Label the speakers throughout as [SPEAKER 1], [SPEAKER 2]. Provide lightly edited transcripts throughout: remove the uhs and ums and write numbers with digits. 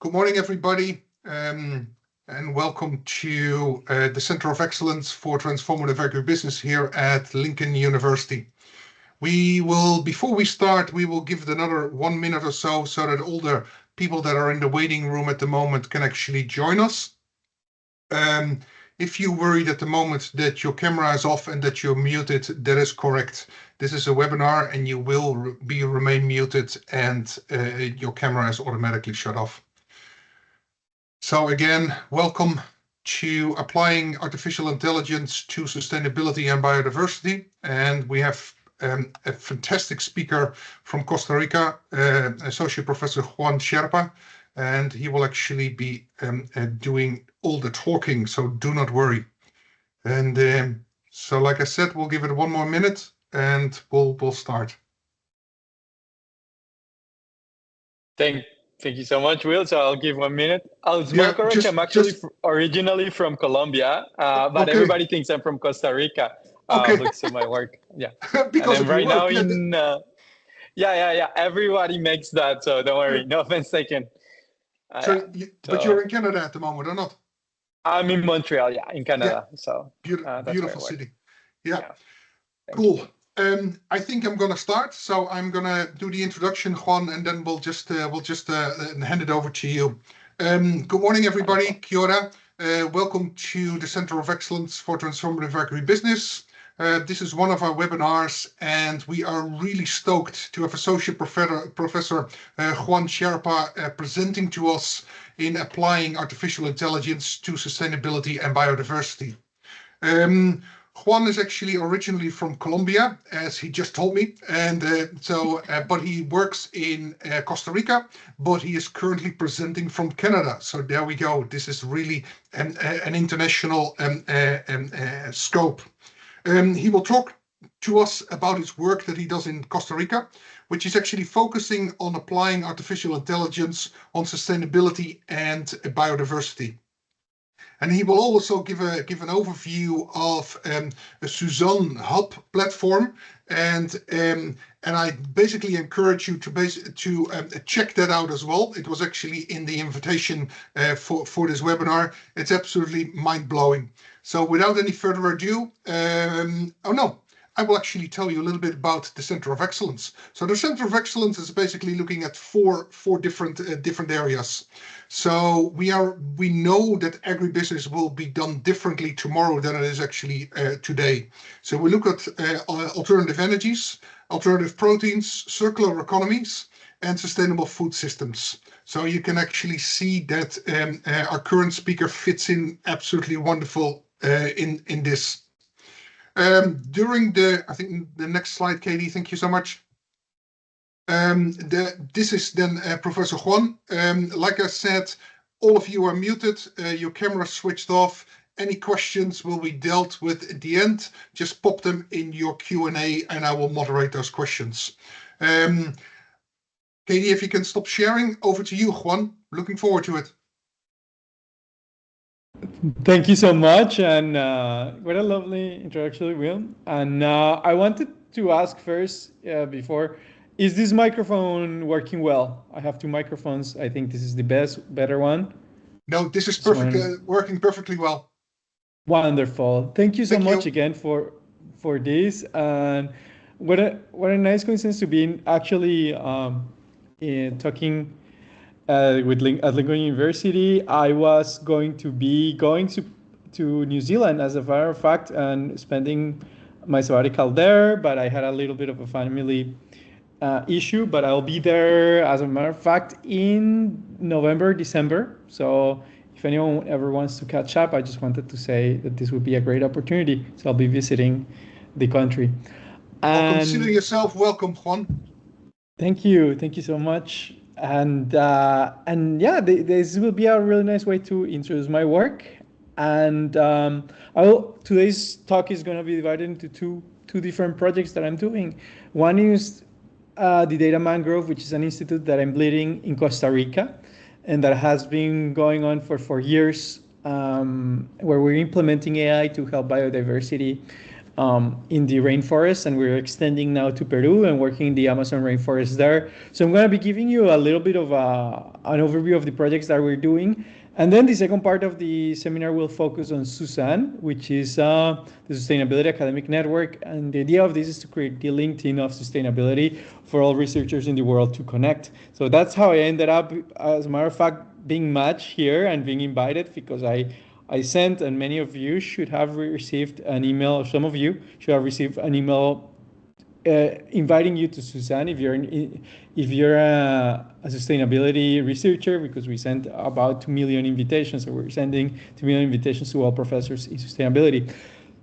[SPEAKER 1] Good morning, everybody, and welcome to the Center of Excellence for Transformative Agribusiness here at Lincoln University. Before we start, we will give it another 1 minute or so that all the people that are in the waiting room at the moment can actually join us. If you worried at the moment that your camera is off and that you're muted, that is correct. This is a webinar and you will remain muted and your camera is automatically shut off. So again, welcome to Applying Artificial Intelligence to Sustainability and Biodiversity. And we have a fantastic speaker from Costa Rica, Associate Professor Juan Serpa, and he will actually be doing all the talking, so do not worry. And so like I said, we'll give it 1 more minute and we'll start.
[SPEAKER 2] Thank you so much, Will. So I'll give 1 minute. Correct. I'm actually originally from Colombia, but okay. Everybody thinks I'm from Costa Rica.
[SPEAKER 1] Okay.
[SPEAKER 2] Looks at my work. Yeah.
[SPEAKER 1] Because
[SPEAKER 2] and right now in everybody makes that, so don't worry. No offense taken.
[SPEAKER 1] But you're in Canada at the moment, or not?
[SPEAKER 2] I'm in Montreal, in Canada. Yeah. So
[SPEAKER 1] beautiful city. Yeah. Cool. I think I'm going to start. So I'm going to do the introduction, Juan, and then we'll just hand it over to you. Good morning, everybody. Kia ora. Welcome to the Center of Excellence for Transformative Agribusiness. This is one of our webinars, and we are really stoked to have Associate Professor Juan Serpa presenting to us in applying artificial intelligence to sustainability and biodiversity. Juan is actually originally from Colombia, as he just told me, and but he works in Costa Rica, but he is currently presenting from Canada. So there we go. This is really an international scope. He will talk to us about his work that he does in Costa Rica, which is actually focusing on applying artificial intelligence on sustainability and biodiversity. And he will also give an overview of the SUSANhub platform, and I basically encourage you to check that out as well. It was actually in the invitation for this webinar. It's absolutely mind-blowing. So without any further ado, I will actually tell you a little bit about the Center of Excellence. So the Center of Excellence is basically looking at four different areas. So we know that agribusiness will be done differently tomorrow than it is actually today. So we look at alternative energies, alternative proteins, circular economies, and sustainable food systems. So you can actually see that our current speaker fits in absolutely wonderful in this. During I think the next slide, Katie, thank you so much. This is then Professor Juan. Like I said, all of you are muted, your camera switched off. Any questions will be dealt with at the end. Just pop them in your Q&A and I will moderate those questions. Katie, if you can stop sharing, over to you, Juan. Looking forward to it.
[SPEAKER 3] Thank you so much, and what a lovely introduction, Will. And I wanted to ask first, before, is this microphone working well? I have two microphones. I think this is the better one.
[SPEAKER 1] No, this is perfect, working perfectly well.
[SPEAKER 3] Wonderful. Thank you so much again for this. And what a nice coincidence to be actually talking at Lincoln University. I was going to New Zealand, as a matter of fact, and spending my sabbatical there, but I had a little bit of a family issue, but I'll be there, as a matter of fact, in November, December. So if anyone ever wants to catch up, I just wanted to say that this would be a great opportunity. So I'll be visiting the country.
[SPEAKER 1] Well, consider yourself welcome, Juan.
[SPEAKER 3] Thank you so much. And yeah, this will be a really nice way to introduce my work. And today's talk is going to be divided into two different projects that I'm doing. One is the Data Mangrove, which is an institute that I'm leading in Costa Rica, and that has been going on for 4 years, where we're implementing AI to help biodiversity in the rainforest, and we're extending now to Peru and working in the Amazon rainforest there. So I'm going to be giving you a little bit of an overview of the projects that we're doing. And then the second part of the seminar will focus on SUSAN, which is the Sustainability Academic Network. And the idea of this is to create the LinkedIn of sustainability for all researchers in the world to connect. So that's how I ended up, as a matter of fact, being matched here and being invited, because I sent, and many of you should have received an email, or some of you should have received an email inviting you to SUSAN if you're a sustainability researcher, because we sent about 2 million invitations, so we're sending 2 million invitations to all professors in sustainability.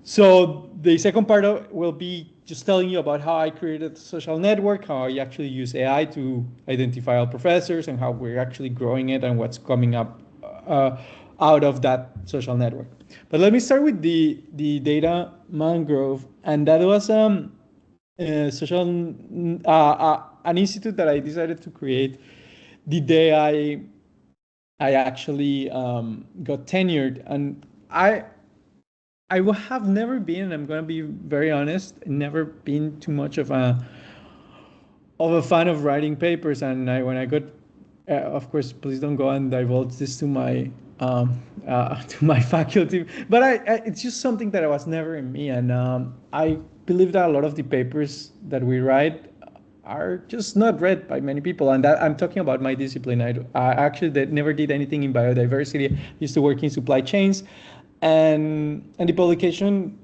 [SPEAKER 3] So the second part will be just telling you about how I created a social network, how I actually use AI to identify all professors, and how we're actually growing it and what's coming up out of that social network. But let me start with the data mangrove, and that was an institute that I decided to create the day I actually got tenured. And I have never been, and I'm going to be very honest, never been too much of a fan of writing papers. And when I got, of course, please don't go and divulge this to my faculty, but it's just something that was never in me. And I believe that a lot of the papers that we write are just not read by many people. And that, I'm talking about my discipline. I actually never did anything in biodiversity. I used to work in supply chains, and the publication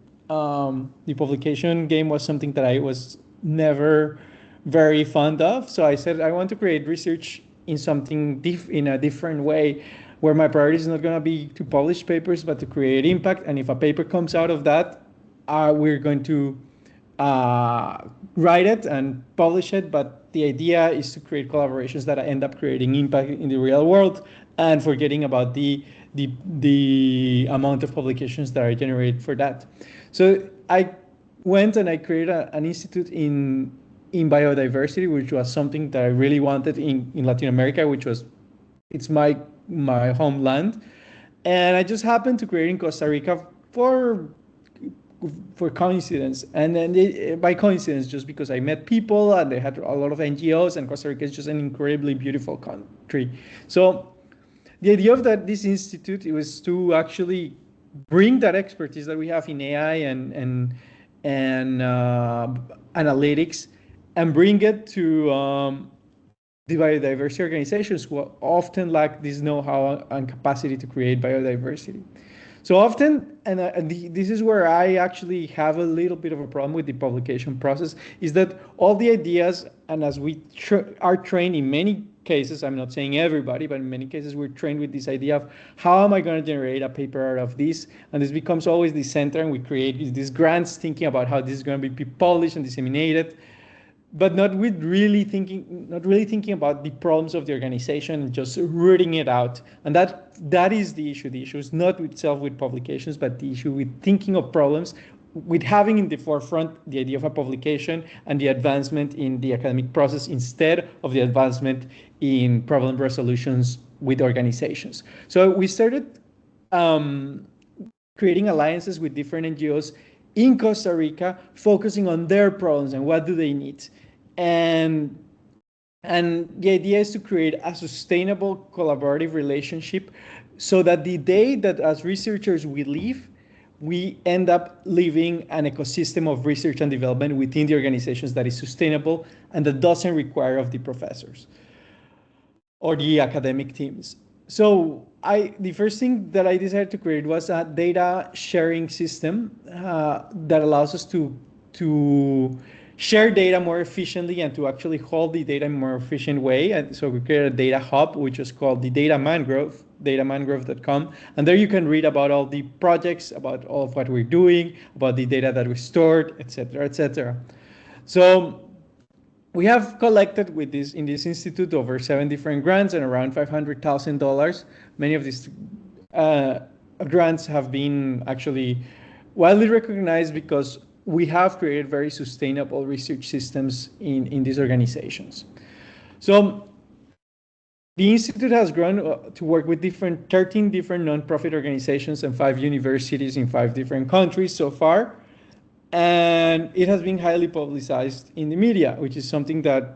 [SPEAKER 3] game was something that I was never very fond of. So I said I want to create research in something in a different way, where my priority is not going to be to publish papers, but to create impact. And if a paper comes out of that, we're going to write it and publish it. But the idea is to create collaborations that end up creating impact in the real world, and forgetting about the amount of publications that I generate for that. So I went and I created an institute in biodiversity, which was something that I really wanted in Latin America, it's my homeland. And I just happened to create in Costa Rica for coincidence. And then by coincidence, just because I met people and they had a lot of NGOs, and Costa Rica is just an incredibly beautiful country. So the idea of this institute, it was to actually bring that expertise that we have in AI and analytics, and bring it to the biodiversity organizations, who often lack this know-how and capacity to create biodiversity. So often, and this is where I actually have a little bit of a problem with the publication process, is that all the ideas, and as we are trained in many cases, I'm not saying everybody, but in many cases we're trained with this idea of how am I going to generate a paper out of this, and this becomes always the center, and we create these grants thinking about how this is going to be published and disseminated, but not really thinking about the problems of the organization, and just rooting it out. And that is the issue. The issue is not itself with publications, but the issue with thinking of problems, with having in the forefront the idea of a publication and the advancement in the academic process, instead of the advancement in problem resolutions with organizations. So we started creating alliances with different NGOs in Costa Rica, focusing on their problems and what do they need. And the idea is to create a sustainable collaborative relationship, so that the day that as researchers we leave, we end up living an ecosystem of research and development within the organizations that is sustainable and that doesn't require of the professors or the academic teams. So the first thing that I decided to create was a data sharing system that allows us to share data more efficiently and to actually hold the data in a more efficient way. And so we created a data hub, which is called the Data Mangrove, datamangrove.com. And there you can read about all the projects, about all of what we're doing, about the data that we stored, et cetera, et cetera. So we have collected in this institute over 7 different grants and around $500,000. Many of these grants have been actually widely recognized because we have created very sustainable research systems in these organizations. So the Institute has grown to work with 13 different nonprofit organizations and 5 universities in 5 different countries so far. And it has been highly publicized in the media, which is something that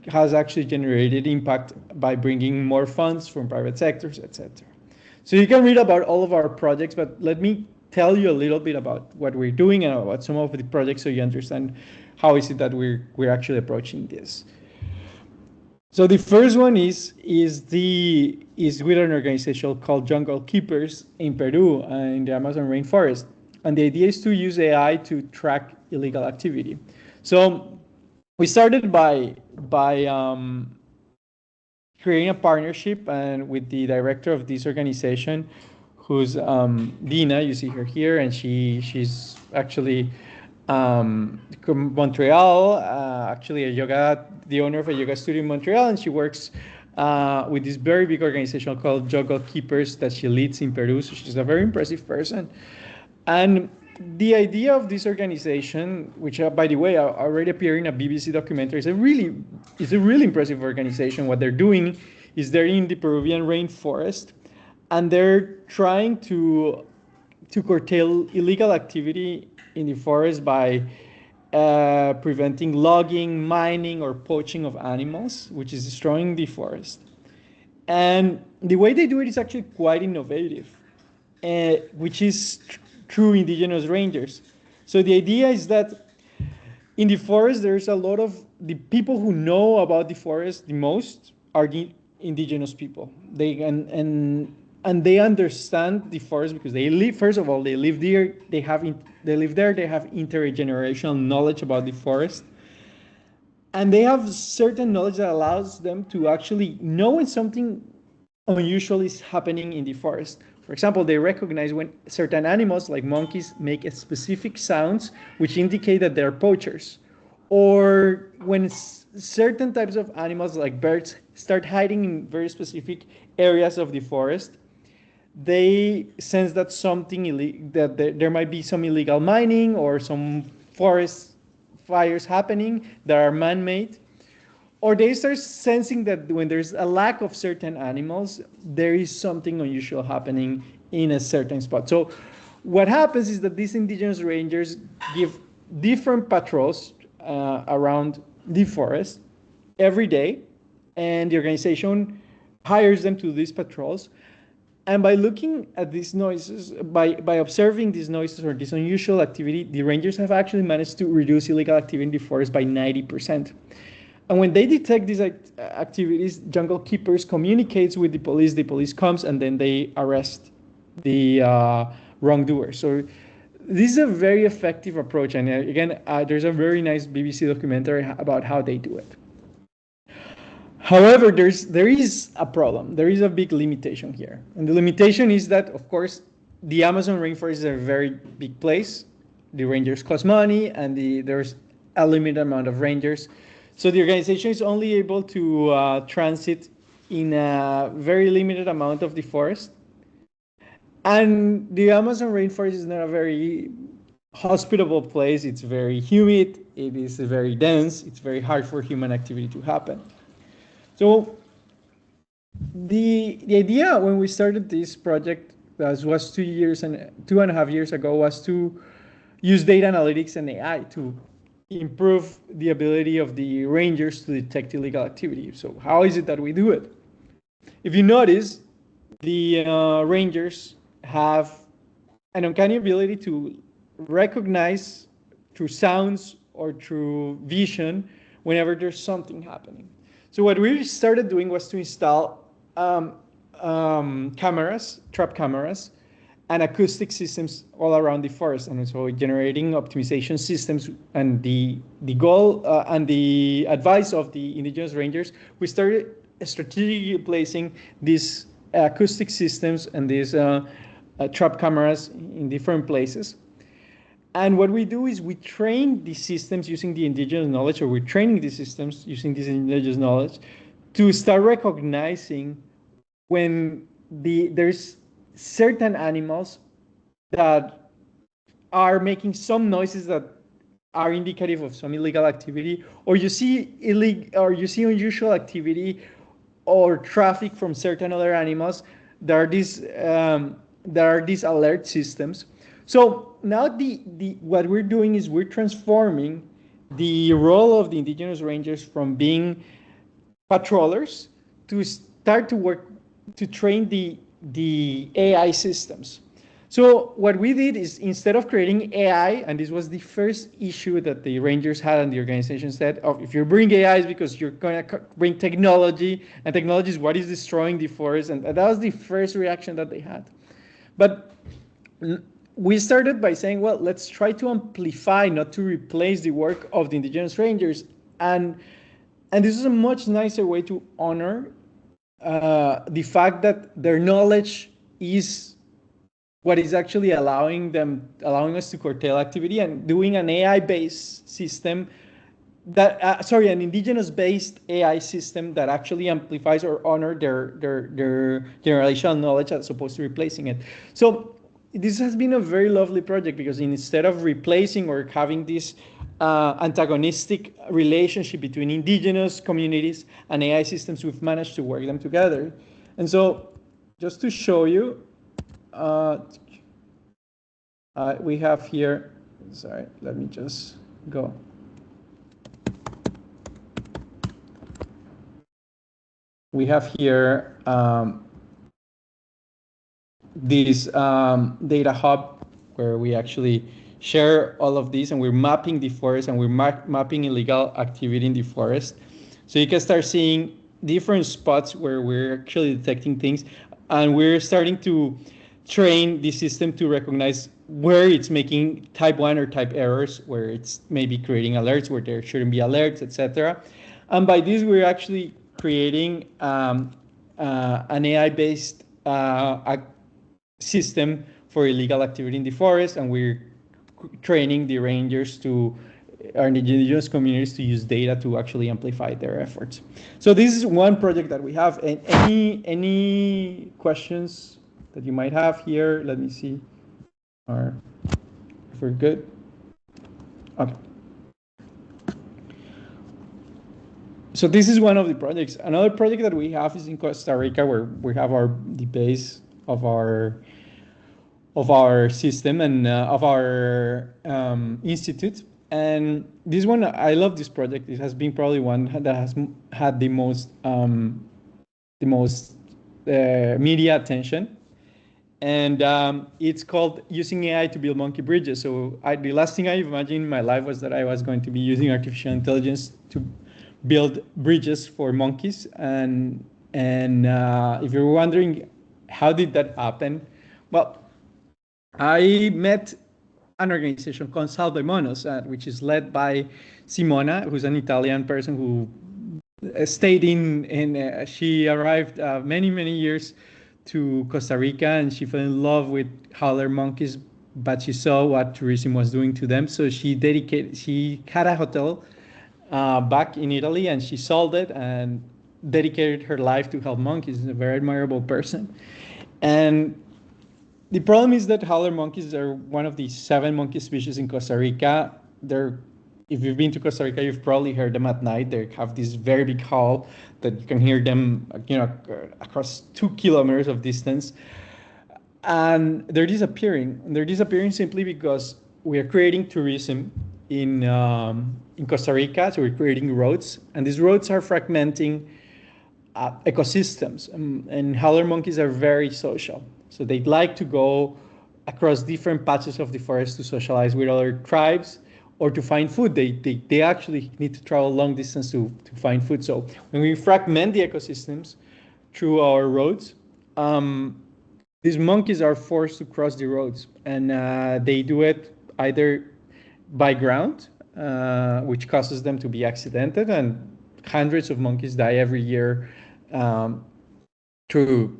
[SPEAKER 3] has actually generated impact by bringing more funds from private sectors, etc. So you can read about all of our projects, but let me tell you a little bit about what we're doing and about some of the projects so you understand how is it that we're actually approaching this. So the first one is with an organization called Jungle Keepers in Peru in the Amazon rainforest. And the idea is to use AI to track illegal activity. So we started by creating a partnership and with the director of this organization, who's Dina, you see her here, and she's actually Montreal, actually the owner of a yoga studio in Montreal, and she works with this very big organization called Jungle Keepers that she leads in Peru. So she's a very impressive person. And the idea of this organization, which by the way already appeared in a BBC documentary, is a really impressive organization. What they're doing is they're in the Peruvian rainforest, and they're trying to curtail illegal activity in the forest by preventing logging, mining, or poaching of animals, which is destroying the forest. And the way they do it is actually quite innovative, which is through indigenous rangers. So the idea is that in the forest, there's a lot of the people who know about the forest the most are the indigenous people. They and they understand the forest because they live. First of all, they live there. They live there. They have intergenerational knowledge about the forest, and they have certain knowledge that allows them to actually know when something unusual is happening in the forest. For example, they recognize when certain animals, like monkeys, make specific sounds which indicate that they're poachers. Or when certain types of animals, like birds, start hiding in very specific areas of the forest, they sense that there might be some illegal mining or some forest fires happening that are man-made. Or they start sensing that when there's a lack of certain animals, there is something unusual happening in a certain spot. So what happens is that these indigenous rangers give different patrols around the forest every day, and the organization hires them to do these patrols. And by looking at these noises, by observing these noises or this unusual activity, the rangers have actually managed to reduce illegal activity in the forest by 90%. And when they detect these activities, Jungle Keepers communicates with the police comes, and then they arrest the wrongdoer. So this is a very effective approach. And again, there's a very nice BBC documentary about how they do it. However, there is a problem. There is a big limitation here. And the limitation is that, of course, the Amazon rainforest is a very big place. The rangers cost money, and there's a limited amount of rangers. So the organization is only able to transit in a very limited amount of the forest. And the Amazon rainforest is not a very hospitable place. It's very humid. It is very dense. It's very hard for human activity to happen. So the idea when we started this project, as was 2.5 years ago, was to use data analytics and AI to improve the ability of the rangers to detect illegal activity. So how is it that we do it? If you notice, the rangers have an uncanny ability to recognize through sounds or through vision whenever there's something happening. So what we started doing was to install cameras, trap cameras, and acoustic systems all around the forest, and so generating optimization systems. And the goal and the advice of the indigenous rangers, we started strategically placing these acoustic systems and these trap cameras in different places. And what we do is we train these systems using the indigenous knowledge, or we're training these systems using this indigenous knowledge to start recognizing when there's certain animals that are making some noises that are indicative of some illegal activity, or you see unusual activity or traffic from certain other animals. There are these alert systems. So now what we're doing is we're transforming the role of the indigenous rangers from being patrollers to start to work to train the AI systems. So what we did is, instead of creating AI, and this was the first issue that the rangers had and the organization said, oh, if you bring AI, it's because you're going to bring technology, and technology is what is destroying the forest, and that was the first reaction that they had. But we started by saying, well, let's try to amplify, not to replace the work of the indigenous rangers, and this is a much nicer way to honor the fact that their knowledge is what is actually allowing us to curtail activity, and doing an AI-based system that, an indigenous-based AI system that actually amplifies or honor their generational knowledge as opposed to replacing it. So this has been a very lovely project, because instead of replacing or having this antagonistic relationship between indigenous communities and AI systems, we've managed to work them together. And so, just to show you, we have here, sorry, let me just go. We have here this data hub where we actually share all of these, and we're mapping the forest, and we're mapping illegal activity in the forest. So you can start seeing different spots where we're actually detecting things, and we're starting to train the system to recognize where it's making type 1 or type errors, where it's maybe creating alerts where there shouldn't be alerts, etc. And by this, we're actually creating an AI-based system for illegal activity in the forest, and we're training the rangers our indigenous communities to use data to actually amplify their efforts. So this is one project that we have. And any questions that you might have here? Let me see. Or if we're good. Okay. So this is one of the projects. Another project that we have is in Costa Rica, where we have the base of our system and of our institute. And this one, I love this project. It has been probably one that has had the most media attention. And it's called Using AI to Build Monkey Bridges. So the last thing I imagined in my life was that I was going to be using artificial intelligence to build bridges for monkeys. And if you're wondering how did that happen, well, I met an organization called Salve Monos, which is led by Simona, who's an Italian person who stayed she arrived many years to Costa Rica, and she fell in love with howler monkeys, but she saw what tourism was doing to them. So she had a hotel back in Italy, and she sold it and dedicated her life to help monkeys. She's a very admirable person. And the problem is that howler monkeys are one of the 7 monkey species in Costa Rica. If you've been to Costa Rica, you've probably heard them at night. They have this very big howl that you can hear them, across 2 kilometers of distance. And they're disappearing. And they're disappearing simply because we are creating tourism in Costa Rica. So we're creating roads, and these roads are fragmenting ecosystems. And howler monkeys are very social. So they'd like to go across different patches of the forest to socialize with other tribes or to find food. They actually need to travel long distance to find food. So when we fragment the ecosystems through our roads, these monkeys are forced to cross the roads, and they do it either by ground, which causes them to be accidented, and hundreds of monkeys die every year through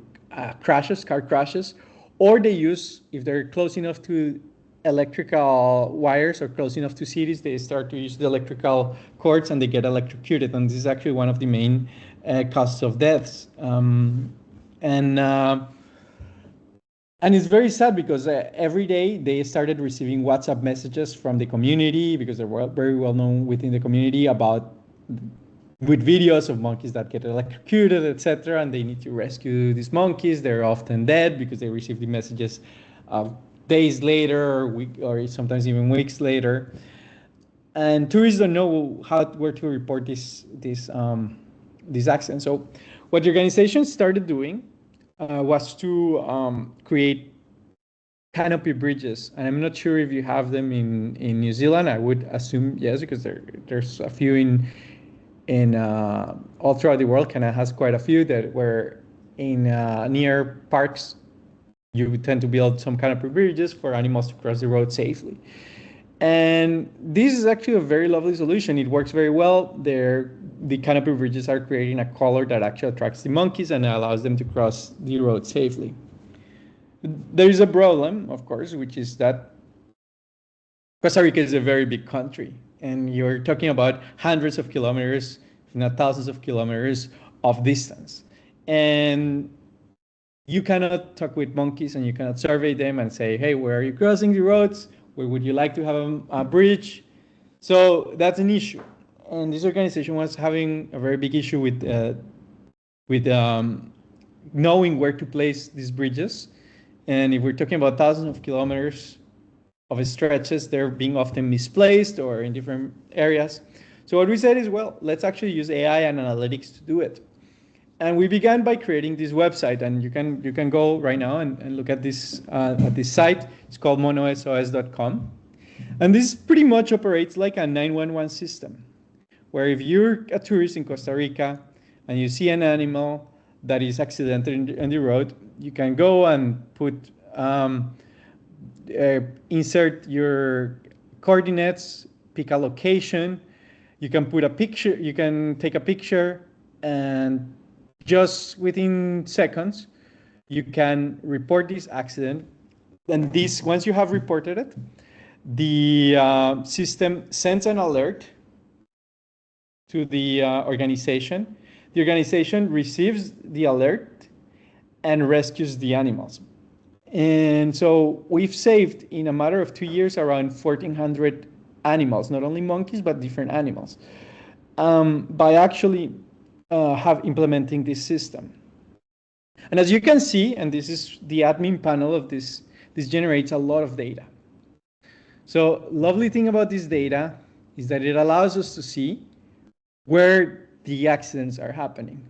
[SPEAKER 3] car crashes, or they use, if they're close enough to electrical wires or close enough to cities, they start to use the electrical cords and they get electrocuted. And this is actually one of the main causes of deaths. And it's very sad because every day they started receiving WhatsApp messages from the community, because they're very well known within the community, with videos of monkeys that get electrocuted, etc. And they need to rescue these monkeys. They're often dead because they receive the messages days later, or sometimes even weeks later. And tourists don't know where to report these accidents. So what the organization started doing was to create canopy bridges. And I'm not sure if you have them in New Zealand. I would assume yes, because there's a few in all throughout the world. Canada has quite a few that were in near parks. You tend to build some canopy bridges for animals to cross the road safely. And this is actually a very lovely solution. It works very well. The canopy bridges are creating a color that actually attracts the monkeys and allows them to cross the road safely. There is a problem, of course, which is that Costa Rica is a very big country, and you're talking about hundreds of kilometers, if not thousands of kilometers of distance. And you cannot talk with monkeys, and you cannot survey them and say, hey, where are you crossing the roads? Where would you like to have a bridge? So that's an issue. And this organization was having a very big issue with knowing where to place these bridges. And if we're talking about thousands of kilometers of stretches, they're being often misplaced or in different areas. So what we said is, well, let's actually use AI and analytics to do it. And we began by creating this website, and you can go right now and look at this site. It's called monosos.com, and this pretty much operates like a 911 system, where if you're a tourist in Costa Rica and you see an animal that is accidental on the road, you can go and put insert your coordinates, pick a location. You can put a picture. You can take a picture, and just within seconds, you can report this accident. And this, once you have reported it, the system sends an alert to the organization. The organization receives the alert and rescues the animals. And so we've saved, in a matter of 2 years, around 1,400 animals, not only monkeys, but different animals, by actually implementing this system. And as you can see, and this is the admin panel of this generates a lot of data. So lovely thing about this data is that it allows us to see where the accidents are happening.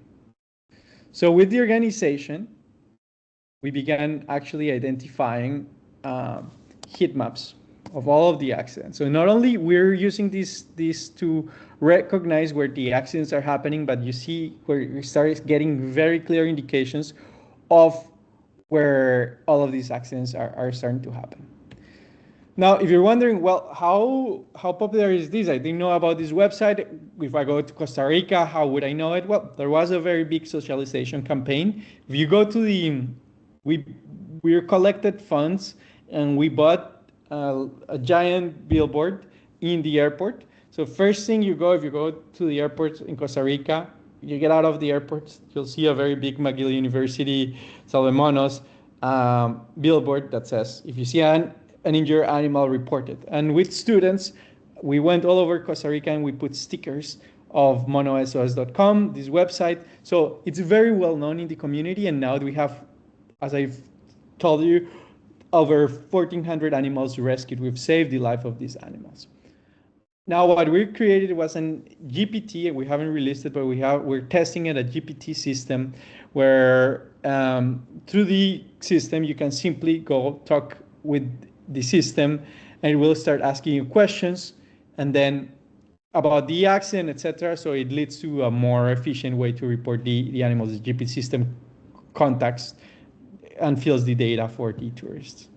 [SPEAKER 3] So with the organization, we began actually identifying heat maps of all of the accidents. So not only we're using these to recognize where the accidents are happening, but you see where you start getting very clear indications of where all of these accidents are starting to happen. Now, if you're wondering, well, how popular is this? I didn't know about this website. If I go to Costa Rica, how would I know it? Well, there was a very big socialization campaign. If you go to we collected funds and we bought a giant billboard in the airport. So first thing if you go to the airport in Costa Rica, you get out of the airport, you'll see a very big McGill University, Salvemonos billboard that says, if you see an injured animal, report it. And with students, we went all over Costa Rica and we put stickers of monosos.com, this website. So it's very well known in the community, and now we have, as I've told you, over 1,400 animals rescued. We've saved the life of these animals. Now, what we created was an GPT, and we haven't released it, but we're testing it, a GPT system, where through the system you can simply go talk with the system, and it will start asking you questions, and then about the accident, etc. So it leads to a more efficient way to report the animals. The GPT system contacts and fills the data for the tourists.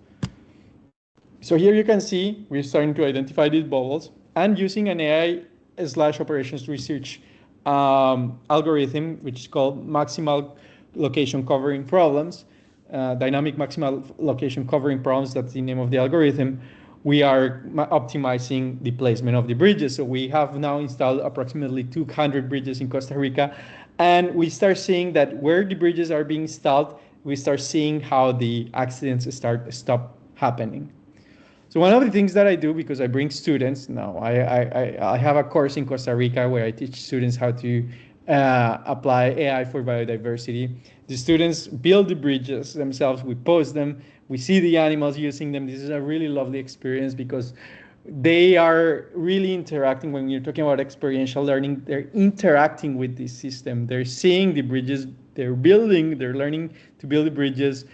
[SPEAKER 3] So here you can see we're starting to identify these bubbles, and using an AI/operations research algorithm, which is called maximal location covering problems, dynamic maximal location covering problems, that's the name of the algorithm. We are optimizing the placement of the bridges. So we have now installed approximately 200 bridges in Costa Rica, and we start seeing that where the bridges are being installed, we start seeing how the accidents stop happening. So one of the things that I do, because I bring students now, I have a course in Costa Rica where I teach students how to apply AI for biodiversity. The students build the bridges themselves. We post them. We see the animals using them. This is a really lovely experience because they are really interacting. When you're talking about experiential learning, they're interacting with the system. They're seeing the bridges they're building. They're learning to build the bridges.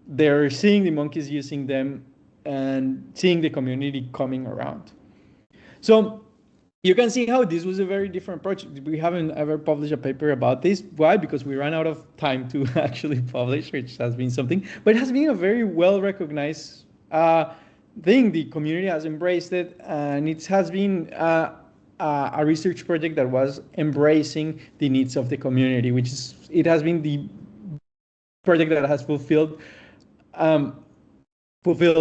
[SPEAKER 3] They're seeing the monkeys using them and seeing the community coming around. So you can see how this was a very different approach. We haven't ever published a paper about this. Why? Because we ran out of time to actually publish, which has been something. But it has been a very well-recognized thing. The community has embraced it, and it has been a research project that was embracing the needs of the community, which is, it has been the project that has fulfilled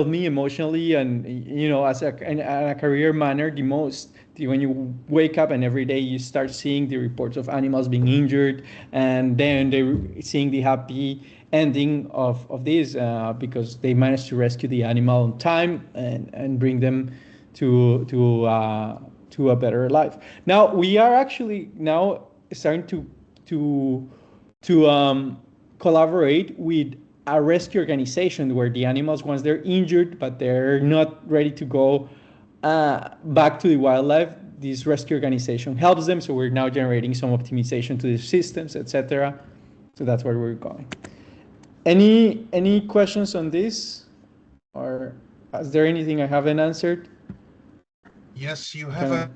[SPEAKER 3] me emotionally and, you know, as in a career manner the most. When you wake up and every day you start seeing the reports of animals being injured, and then they're seeing the happy ending of this because they managed to rescue the animal on time and bring them to a better life. Now we are actually now starting to collaborate with a rescue organization where the animals, once they're injured but they're not ready to go back to the wildlife, this rescue organization helps them. So we're now generating some optimization to the systems, etc. So that's where we're going. Any questions on this, or is there anything I haven't answered?
[SPEAKER 1] Yes, you have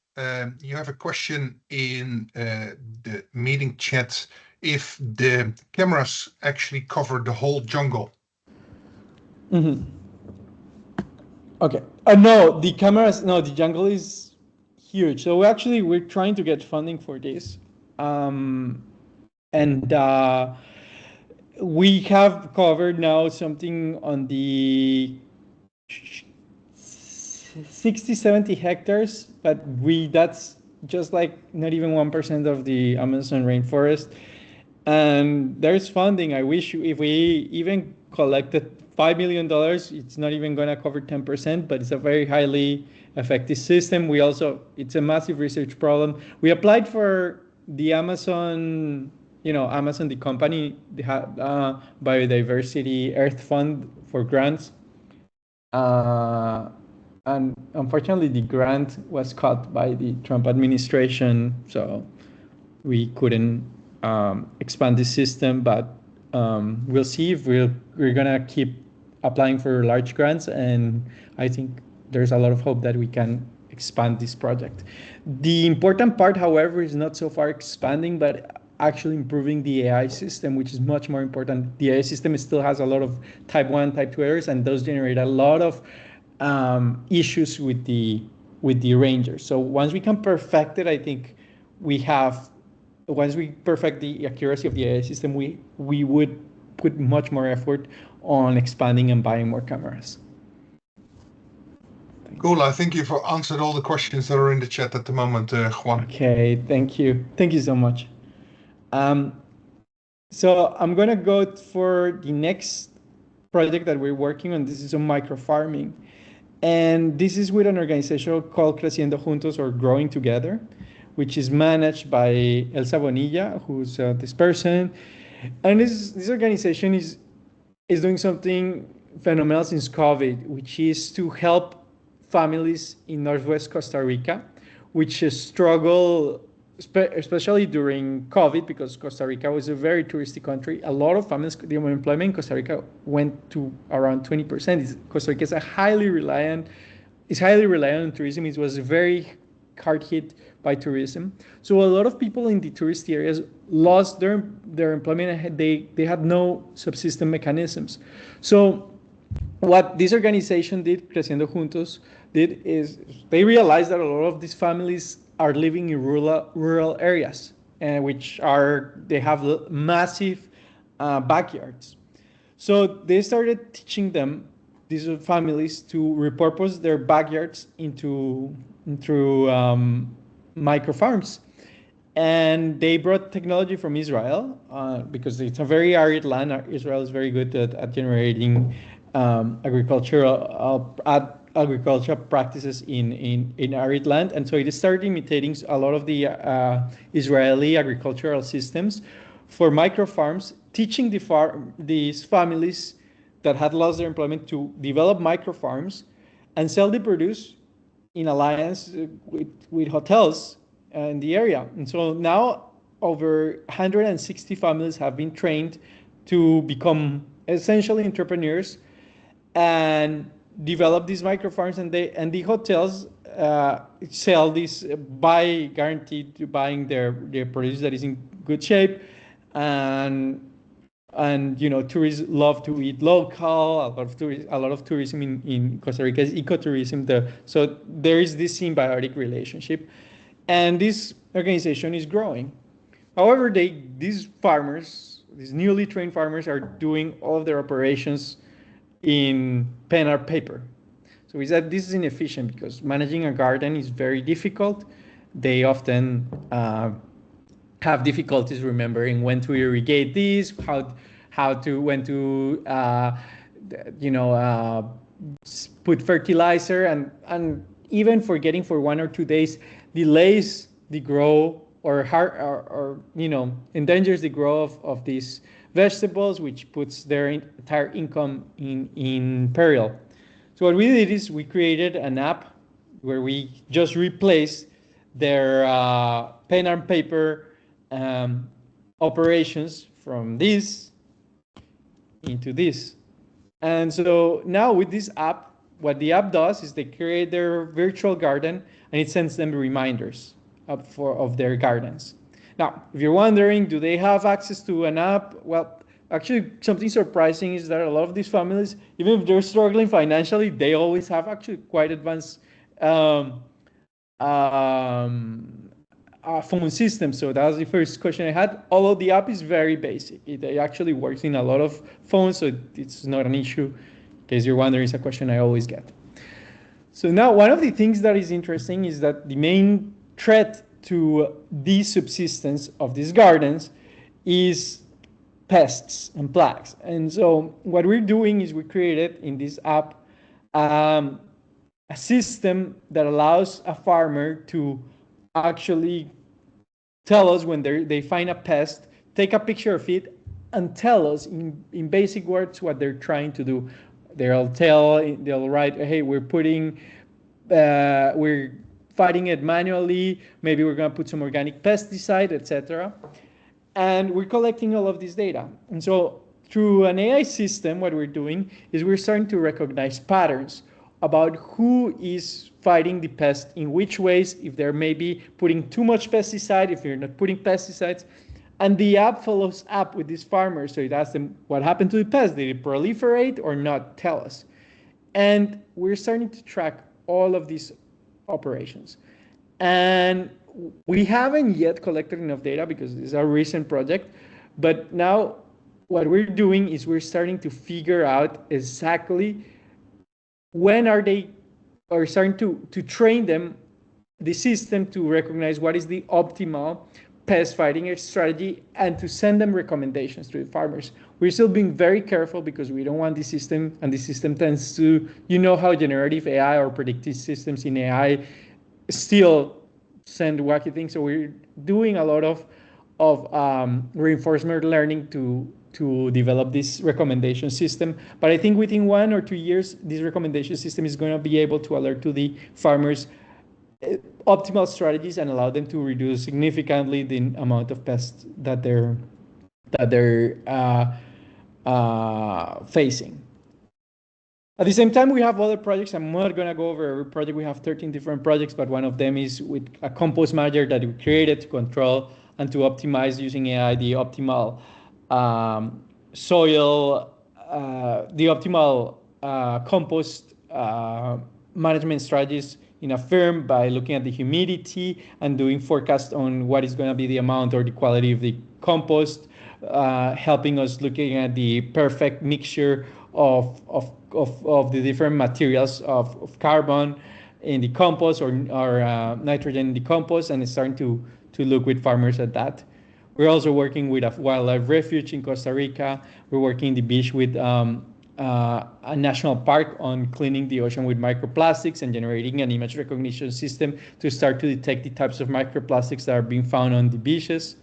[SPEAKER 1] a question in the meeting chat. If the cameras actually cover the whole jungle.
[SPEAKER 3] Mm-hmm. Okay. No, the cameras. No, the jungle is huge. So we're trying to get funding for this, and we have covered now something on the 60-70 hectares, but that's just like not even 1% of the Amazon rainforest. And there's funding. I wish if we even collected $5 million, it's not even going to cover 10%, but it's a very highly effective system. It's a massive research problem. We applied for the Amazon, Amazon, the company, the Biodiversity Earth Fund for grants. And unfortunately, the grant was cut by the Trump administration, so we couldn't expand the system, but we'll see if we're gonna keep applying for large grants, and I think there's a lot of hope that we can expand this project. The important part, however, is not so far expanding, but actually improving the AI system, which is much more important. The AI system still has a lot of type 1, type 2 errors, and those generate a lot of issues with the rangers. So once we can perfect it, I think once we perfect the accuracy of the AI system, we would put much more effort on expanding and buying more cameras.
[SPEAKER 1] Cool. I think you've answered all the questions that are in the chat at the moment, Juan.
[SPEAKER 3] Okay, thank you. Thank you so much. So I'm going to go for the next project that we're working on. This is on microfarming. And this is with an organization called Creciendo Juntos, or Growing Together, which is managed by Elsa Bonilla, who's this person. And this organization is doing something phenomenal since COVID, which is to help families in Northwest Costa Rica, which struggle, especially during COVID, because Costa Rica was a very touristy country. A lot of families, the unemployment in Costa Rica went to around 20%. Costa Rica is highly reliant on tourism. It was very hard hit by tourism. So a lot of people in the tourist areas lost their employment, and they had no subsistence mechanisms. So what this organization did, Creciendo Juntos, did is they realized that a lot of these families are living in rural areas, they have massive backyards. So they started teaching these families to repurpose their backyards into microfarms. And they brought technology from Israel because it's a very arid land. Israel is very good at generating agricultural agricultural practices in arid land. And so it started imitating a lot of the Israeli agricultural systems for micro farms, teaching these families that had lost their employment to develop micro farms and sell the produce in alliance with hotels in the area. And so now over 160 families have been trained to become essentially entrepreneurs and develop these micro farms, and the hotels sell this guaranteed to buying their produce that is in good shape, and tourists love to eat local. A lot of tourism in Costa Rica is ecotourism. So there is this symbiotic relationship, and this organization is growing. However, these newly trained farmers are doing all of their operations in pen and paper. So we said this is inefficient because managing a garden is very difficult. They often have difficulties remembering when to irrigate these, when to put fertilizer, and even forgetting for 1 or 2 days delays the grow or endangers the growth of these vegetables, which puts their entire income in peril. So what we did is we created an app where we just replaced their pen and paper operations from this into this. And so now with this app, what the app does is they create their virtual garden and it sends them reminders of their gardens. Now, if you're wondering, do they have access to an app? Well, actually, something surprising is that a lot of these families, even if they're struggling financially, they always have actually quite advanced phone systems. So that was the first question I had. Although the app is very basic, it actually works in a lot of phones, so it's not an issue. In case you're wondering, it's a question I always get. So now, one of the things that is interesting is that the main threat to the subsistence of these gardens is pests and plagues. And so what we're doing is we created in this app a system that allows a farmer to actually tell us when they find a pest, take a picture of it, and tell us in basic words what they're trying to do. They'll write, hey, we're fighting it manually, maybe we're going to put some organic pesticide, etc. And we're collecting all of this data. And so through an AI system, what we're doing is we're starting to recognize patterns about who is fighting the pest in which ways, if they're maybe putting too much pesticide, if you're not putting pesticides. And the app follows up with these farmers. So it asks them, what happened to the pest? Did it proliferate or not? Tell us. And we're starting to track all of these operations. And we haven't yet collected enough data because this is a recent project. But now what we're doing is we're starting to figure out exactly when are they, or starting to train them, the system to recognize what is the optimal pest fighting strategy and to send them recommendations to the farmers. We're still being very careful because we don't want the system, and the system tends to, how generative AI or predictive systems in AI still send wacky things. So we're doing a lot of reinforcement learning to develop this recommendation system. But I think within 1 or 2 years, this recommendation system is going to be able to alert to the farmers optimal strategies and allow them to reduce significantly the amount of pests that they're facing. At the same time, we have other projects. I'm not going to go over every project. We have 13 different projects, but one of them is with a compost manager that we created to control and to optimize using AI the optimal soil, the optimal compost management strategies in a firm by looking at the humidity and doing forecasts on what is going to be the amount or the quality of the compost, helping us looking at the perfect mixture of the different materials of carbon in the compost or nitrogen in the compost, and it's starting to look with farmers at that. We're also working with a wildlife refuge in Costa Rica. We're working in the beach with a national park on cleaning the ocean with microplastics and generating an image recognition system to start to detect the types of microplastics that are being found on the beaches,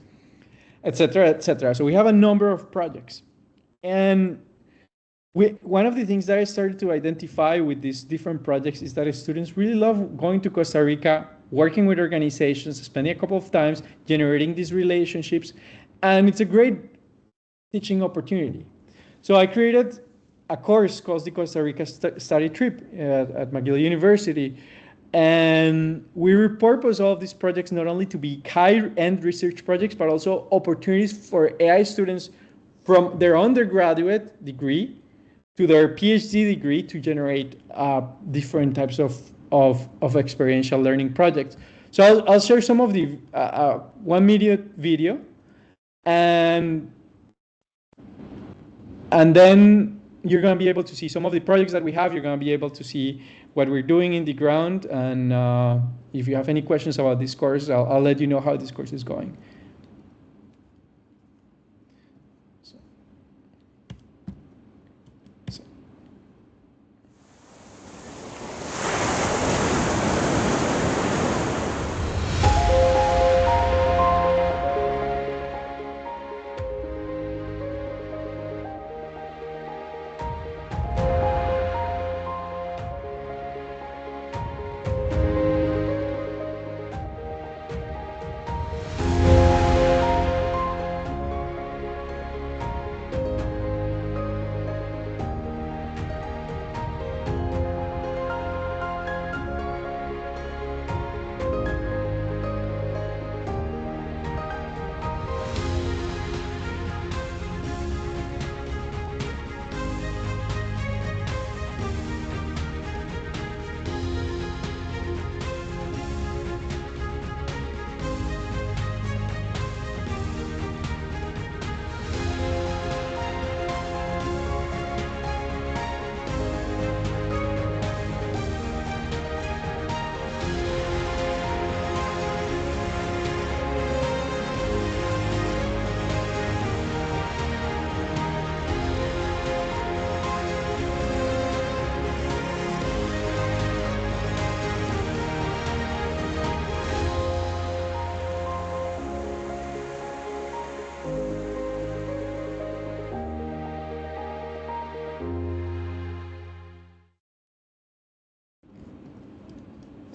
[SPEAKER 3] etc., etc. So we have a number of projects. And one of the things that I started to identify with these different projects is that students really love going to Costa Rica, working with organizations, spending a couple of times, generating these relationships, and it's a great teaching opportunity. So I created a course called the Costa Rica Study Trip at McGill University, and we repurpose all of these projects not only to be high-end research projects, but also opportunities for AI students from their undergraduate degree to their PhD degree to generate different types of experiential learning projects. So I'll share some of the 1 minute video, and then you're going to be able to see some of the projects that we have. You're going to be able to see what we're doing in the ground, and if you have any questions about this course, I'll let you know how this course is going.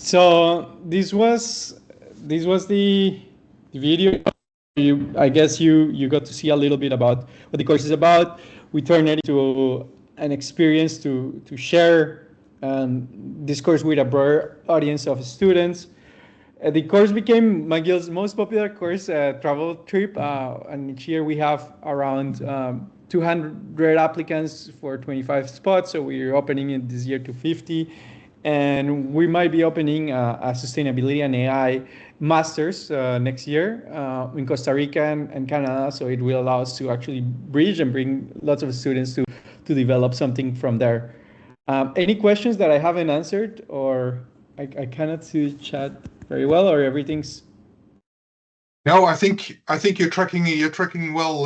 [SPEAKER 3] So this was the video. I guess you got to see a little bit about what the course is about. We turned it into an experience to share this course with a broader audience of students. The course became McGill's most popular course travel trip, and each year we have around 200 applicants for 25 spots. So we're opening it this year to 50. And we might be opening a sustainability and AI masters next year in Costa Rica and Canada. So it will allow us to actually bridge and bring lots of students to develop something from there. Any questions that I haven't answered, or I cannot see the chat very well, or everything's?
[SPEAKER 1] No, I think you're tracking well,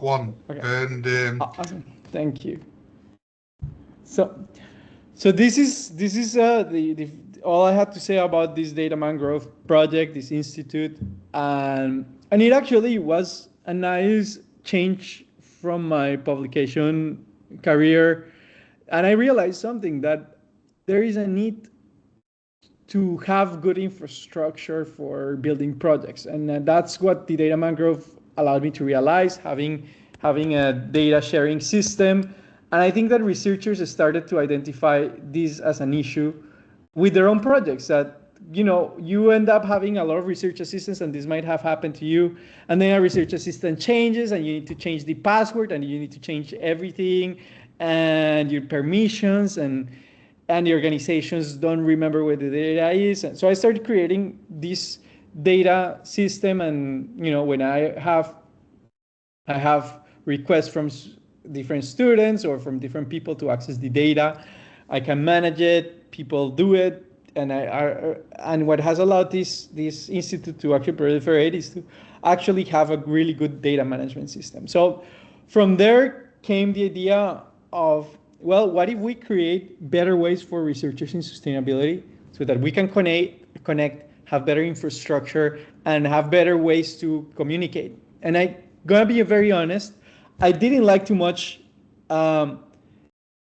[SPEAKER 1] Juan.
[SPEAKER 3] Okay.
[SPEAKER 1] And
[SPEAKER 3] awesome. Thank you. So this is all I had to say about this data mangrove project, this institute, and it actually was a nice change from my publication career, and I realized something, that there is a need to have good infrastructure for building projects, and that's what the data mangrove allowed me to realize, having a data sharing system. And I think that researchers started to identify this as an issue with their own projects, that, you end up having a lot of research assistants, and this might have happened to you, and then a research assistant changes, and you need to change the password, and you need to change everything, and your permissions, and the organizations don't remember where the data is. And so I started creating this data system, and, when I have requests from different students or from different people to access the data, I can manage it, people do it, and what has allowed this institute to actually proliferate is to actually have a really good data management system. So from there came the idea of, well, what if we create better ways for researchers in sustainability so that we can connect, have better infrastructure, and have better ways to communicate? And I'm gonna be very honest, I didn't like too much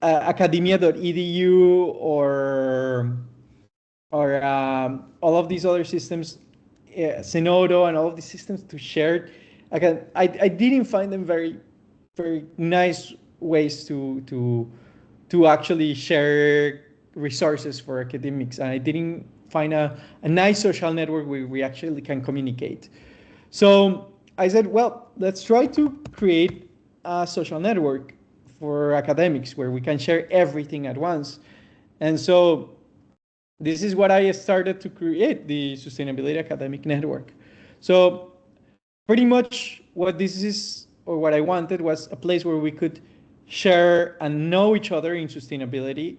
[SPEAKER 3] academia.edu or all of these other systems, Zenodo and all of these systems to share. I didn't find them very nice ways to actually share resources for academics, and I didn't find a nice social network where we actually can communicate. So I said, well, let's try to create a social network for academics where we can share everything at once. And so this is what I started to create, the Sustainability Academic Network. So pretty much what this is, or what I wanted, was a place where we could share and know each other in sustainability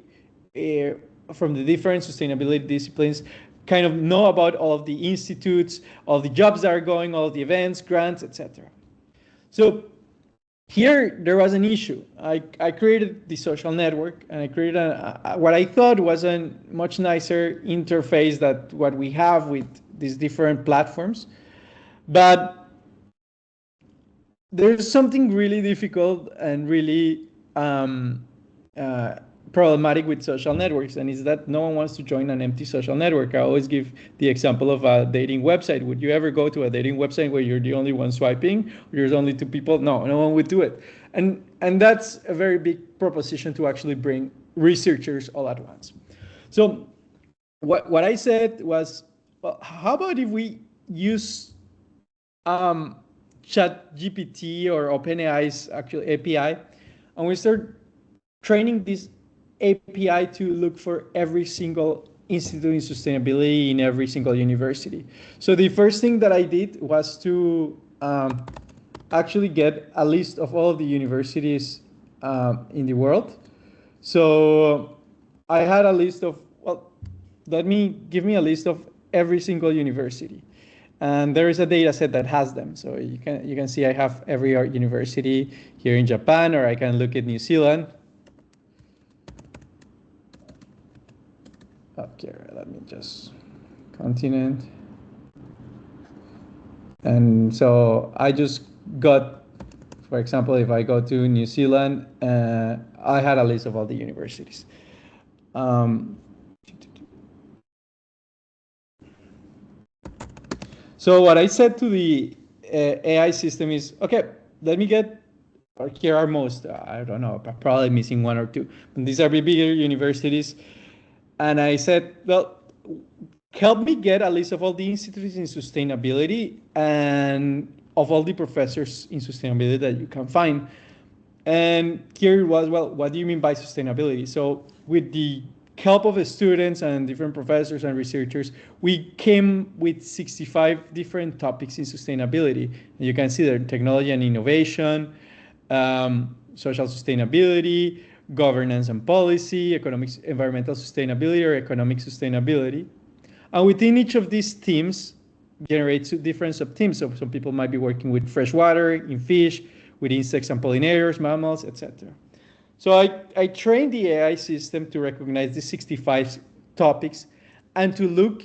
[SPEAKER 3] from the different sustainability disciplines, kind of know about all of the institutes, all the jobs that are going, all the events, grants, etc. So here there was an issue. I created the social network, and I created what I thought was a much nicer interface than what we have with these different platforms. But there's something really difficult and really problematic with social networks, and is that no one wants to join an empty social network. I always give the example of a dating website. Would you ever go to a dating website where you're the only one swiping, or there's only two people? No one would do it. And that's a very big proposition to actually bring researchers all at once. So what I said was, well, how about if we use ChatGPT or OpenAI's actual API, and we start training this API to look for every single institute in sustainability in every single university. So the first thing that I did was to actually get a list of all of the universities in the world. So I had a list of, well, give me a list of every single university. And there is a data set that has them. So you can see I have every university here in Japan, or I can look at New Zealand. Okay, let me just continent. And so I just got, for example, if I go to New Zealand, I had a list of all the universities. So what I said to the AI system is, okay, let me get, or here are most, I don't know, probably missing one or two. But these are the bigger universities. And I said, well, help me get a list of all the institutes in sustainability and of all the professors in sustainability that you can find. And here it was, well, what do you mean by sustainability? So with the help of the students and different professors and researchers, we came with 65 different topics in sustainability. And you can see there, technology and innovation, social sustainability, governance and policy, economics, environmental sustainability, or economic sustainability. And within each of these themes generates different sub-themes. So some people might be working with freshwater, in fish, with insects and pollinators, mammals, etc. So I trained the AI system to recognize the 65 topics and to look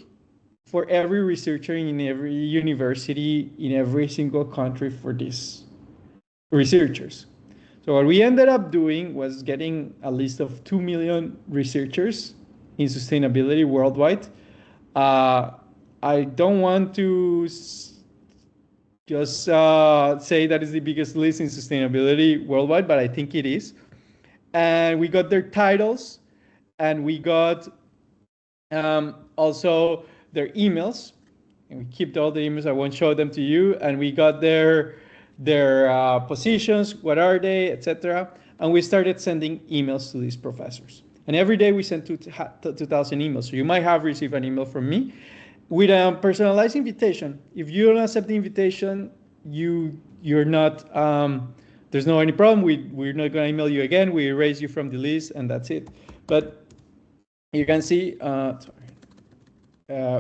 [SPEAKER 3] for every researcher in every university in every single country for these researchers. So what we ended up doing was getting a list of 2 million researchers in sustainability worldwide. I don't want to just say that is the biggest list in sustainability worldwide, but I think it is. And we got their titles, and we got also their emails. And we kept all the emails. I won't show them to you. And we got their positions, what are they, etc. And we started sending emails to these professors. And every day we sent 2,000 emails. So you might have received an email from me with a personalized invitation. If you don't accept the invitation, you're not, there's no any problem. We're not going to email you again. We erase you from the list, and that's it. But you can see,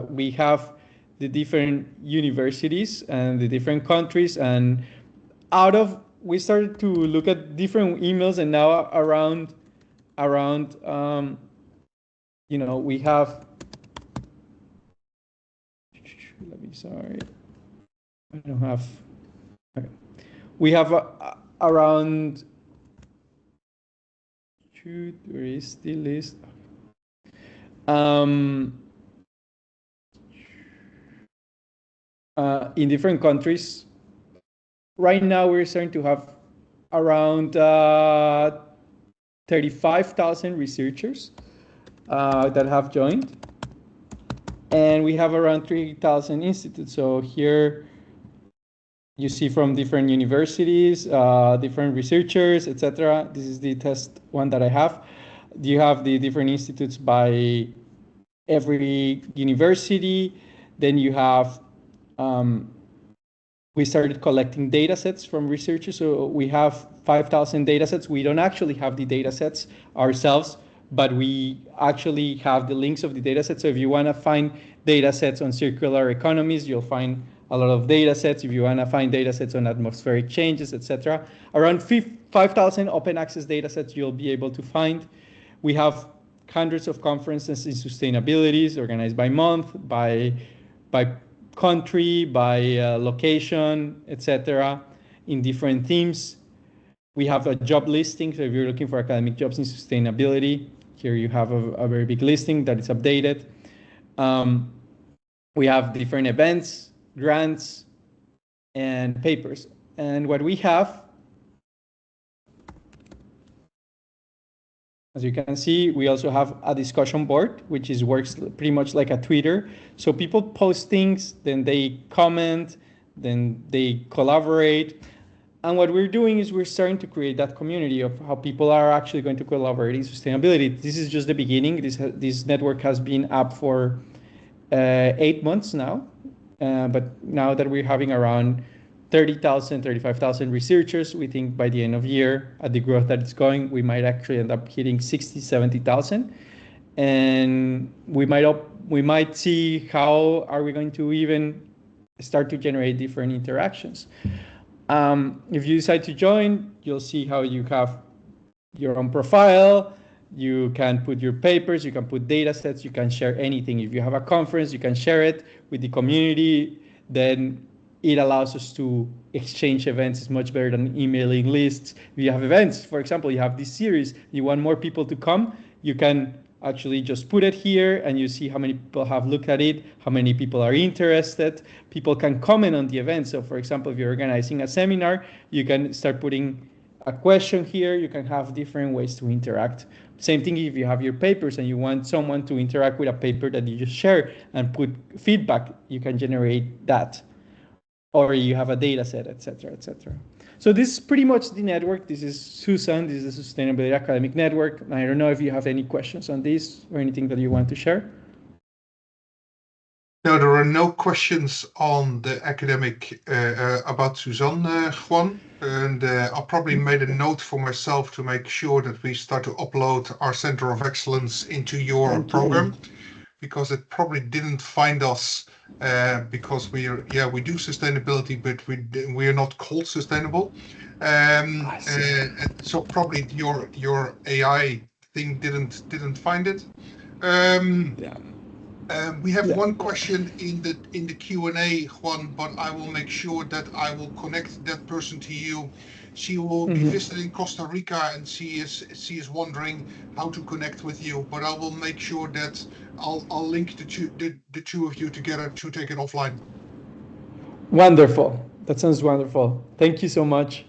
[SPEAKER 3] we have the different universities and the different countries, and out of we started to look at different emails, and now around you know, we have, let me, sorry, I don't have, okay. We have around there is the list. In different countries. Right now, we're starting to have around 35,000 researchers that have joined. And we have around 3,000 institutes. So here you see from different universities, different researchers, etc. This is the test one that I have. You have the different institutes by every university. Then you have, we started collecting data sets from researchers. So we have 5,000 data sets. We don't actually have the data sets ourselves, but we actually have the links of the data sets. So if you want to find data sets on circular economies, you'll find a lot of data sets. If you want to find data sets on atmospheric changes, etc., around 5,000 open access data sets you'll be able to find. We have hundreds of conferences in sustainability organized by month, by country, by location, etc., in different themes. We have a job listing. So if you're looking for academic jobs in sustainability, here you have a very big listing that is updated. We have different events, grants, and papers. And what we have, as you can see, we also have a discussion board, which works pretty much like a Twitter. So people post things, then they comment, then they collaborate. And what we're doing is we're starting to create that community of how people are actually going to collaborate in sustainability. This is just the beginning. This network has been up for 8 months now. But now that we're having around 30,000, 35,000 researchers, we think by the end of year, at the growth that it's going, we might actually end up hitting 60, 70,000. And we might see how are we going to even start to generate different interactions. If you decide to join, you'll see how you have your own profile. You can put your papers, you can put data sets, you can share anything. If you have a conference, you can share it with the community. Then it allows us to exchange events. It's much better than emailing lists. If you have events, for example, you have this series, you want more people to come, you can actually just put it here and you see how many people have looked at it, how many people are interested. People can comment on the event. So for example, if you're organizing a seminar, you can start putting a question here. You can have different ways to interact. Same thing if you have your papers and you want someone to interact with a paper that you just share and put feedback, you can generate that. Or you have a data set, etc., etc. So this is pretty much the network. This is SUSAN, this is the Sustainability Academic Network. I don't know if you have any questions on this or anything that you want to share.
[SPEAKER 1] No, there are no questions on the academic about SUSAN, Juan. And I'll probably made a note for myself to make sure that we start to upload our Center of Excellence into your program, because it probably didn't find us because we do sustainability, but we are not called sustainable. So probably your AI thing didn't find it. We have one question in the Q&A, Juan, but I will make sure that I will connect that person to you. She will be visiting Costa Rica, and she is wondering how to connect with you. But I will make sure that I'll link the two of you together to take it offline. Wonderful.
[SPEAKER 3] That sounds wonderful. Thank you so much.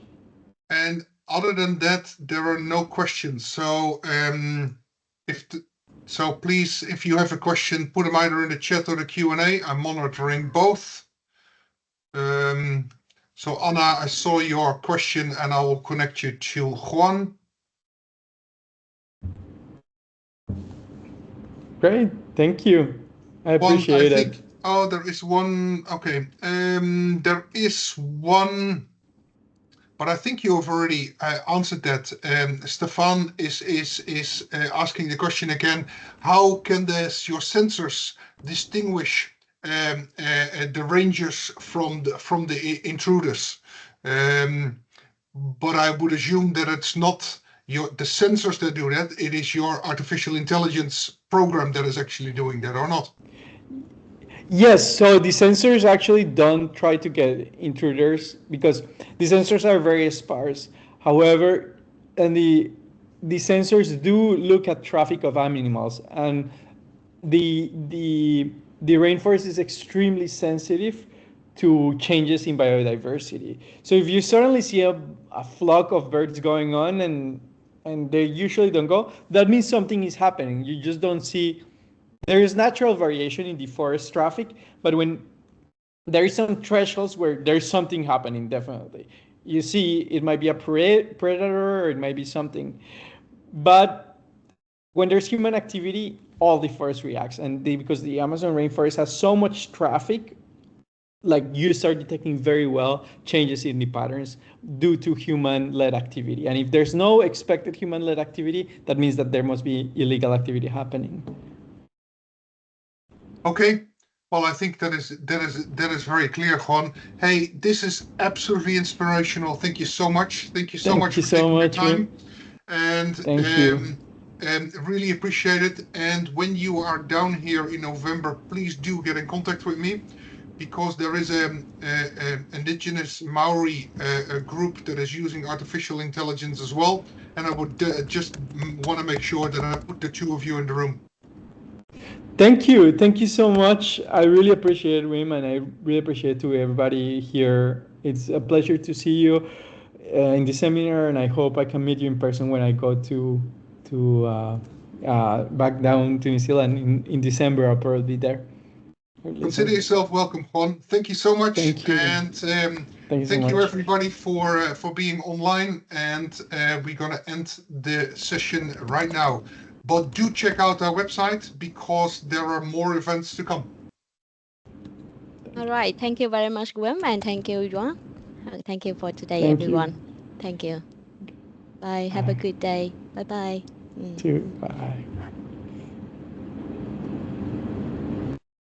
[SPEAKER 1] And other than that, there are no questions. So So please, if you have a question, put them either in the chat or the Q&A. I'm monitoring both. So Anna, I saw your question and I will connect you to Juan.
[SPEAKER 3] Great, thank you. I appreciate it.
[SPEAKER 1] Oh, there is one. Okay, there is one. But I think you have already answered that. Stefan is asking the question again. How can your sensors distinguish the rangers from the intruders? but I would assume that it's not the sensors that do that. It is your artificial intelligence program that is actually doing that, or not?
[SPEAKER 3] Yes, so the sensors actually don't try to get intruders because the sensors are very sparse. However, and the sensors do look at traffic of animals, and the rainforest is extremely sensitive to changes in biodiversity. So if you suddenly see a flock of birds going on and they usually don't go, that means something is happening. You just don't see. There is natural variation in the forest traffic, but when there is some thresholds where there's something happening, definitely. You see, it might be a predator or it might be something. But when there's human activity, all the forest reacts. And because the Amazon rainforest has so much traffic, like you start detecting very well changes in the patterns due to human-led activity. And if there's no expected human-led activity, that means that there must be illegal activity happening.
[SPEAKER 1] Okay, well, I think that is very clear, Juan. Hey, this is absolutely inspirational. Thank you so much. Thank you so much for taking the time. And
[SPEAKER 3] thank you.
[SPEAKER 1] And really appreciate it. And when you are down here in November, please do get in contact with me, because there is an indigenous Maori group that is using artificial intelligence as well. And I would just want to make sure that I put the two of you in the room.
[SPEAKER 3] Thank you so much. I really appreciate it, Wim, and I really appreciate to everybody here. It's a pleasure to see you in the seminar, and I hope I can meet you in person when I go to back down to New Zealand in December. I'll probably be there.
[SPEAKER 1] Consider yourself welcome, Juan. Thank you so much.
[SPEAKER 3] Thank you.
[SPEAKER 1] And thank you everybody for being online. And we're going to end the session right now. But do check out our website, because there are more events to come.
[SPEAKER 4] All right. Thank you very much, Wim, and thank you, Juan. Thank you for today,
[SPEAKER 3] Thank
[SPEAKER 4] everyone.
[SPEAKER 3] you.
[SPEAKER 4] Thank you. Bye. Have a good day. Bye-bye.
[SPEAKER 3] Bye.